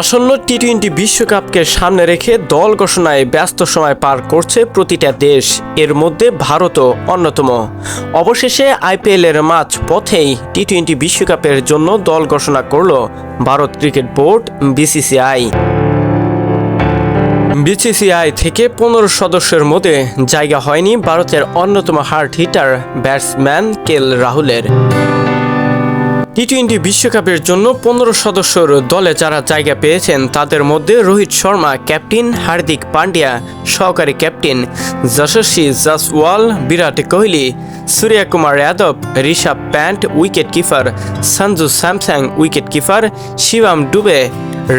আসন্ন টি-20 বিশ্বকাপকে সামনে রেখে দল ঘোষণায় ব্যস্ত সময় পার করছে প্রতিটা দেশ, এর মধ্যে ভারতও অন্যতম। অবশেষে আইপিএলের মাঝ পথেই টি-20 বিশ্বকাপের জন্য দল ঘোষণা করল ভারত ক্রিকেট বোর্ড বিসিসিআই থেকে 15 সদস্যের মধ্যে জায়গা হয়নি ভারতের অন্যতম হার্ড হিটার ব্যাটসম্যান কেএল রাহুলের। টি-20 বিশ্বকাপের জন্য 15 সদস্যর দলে যারা জায়গা পেয়েছেন তাদের মধ্যে রোহিত শর্মা ক্যাপ্টেন, হার্দিক পান্ডিয়া সহকারী captain, Yashasvi Jaiswal, Virat Kohli, Suryakumar Yadav, Rishabh Pant wicket keeper, Sanju Samson wicket keeper, Shivam Dube,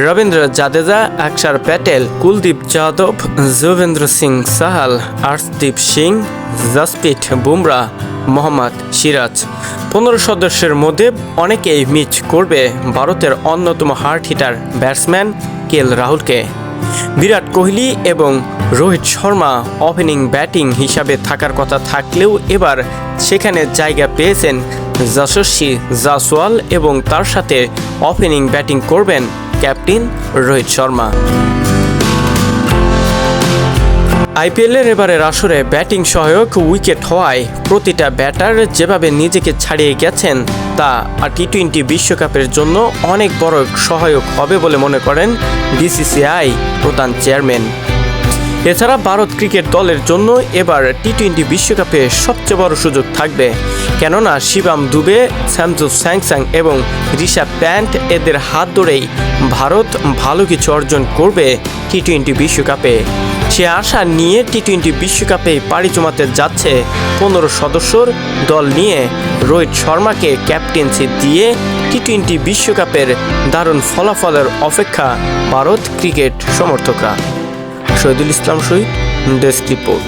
Ravindra Jadeja, অক্ষর প্যাটেল, কুলদীপ যাদব, যুজবেন্দ্র সিং চাহাল, আর্শদীপ সিং, জসপ্রীত বুমরাহ, মোহাম্মদ সিরাজ। 15 সদস্যের মধ্যে অনেকেই মিস করবে ভারতের অন্যতম হার্ড হিটার ব্যাটসম্যান কেএল রাহুলকে। বিরাট কোহলি এবং রোহিত শর্মা ওপেনিং ব্যাটিং হিসাবে থাকার কথা থাকলেও এবার সেখানে জায়গা পেয়েছেন যশস্বী জাসওয়াল এবং তার সাথে ওপেনিং ব্যাটিং করবেন ক্যাপ্টেন রোহিত শর্মা। আইপিএলের এবারের আসরে ব্যাটিং সহায়ক উইকেট হওয়ায় প্রতিটা ব্যাটার যেভাবে নিজেকে ছাড়িয়ে গেছেন তা টি-20 বিশ্বকাপের জন্য অনেক বড় সহায়ক হবে বলে মনে করেন বিসিসিআই প্রধান চেয়ারম্যান। এছাড়া ভারত ক্রিকেট দলের জন্য এবার টি-20 বিশ্বকাপে সবচেয়ে বড় সুযোগ থাকবে, কেননা শিবম দুবে, সঞ্জু স্যামসন এবং ঋষভ প্যান্ট এদের হাত ধরেই ভারত ভালো কিছু অর্জন করবে টি-20 বিশ্বকাপে। সে আশা নিয়ে টি-20 বিশ্বকাপে পাড়ি জমাতে যাচ্ছে 15 সদস্যর দল নিয়ে রোহিত শর্মাকে ক্যাপ্টেন্সি দিয়ে টি-20 বিশ্বকাপের দারুণ ফলাফলের অপেক্ষা ভারত ক্রিকেট সমর্থকরা। শহীদুল ইসলাম শহীদ, ডেস্ক রিপোর্ট।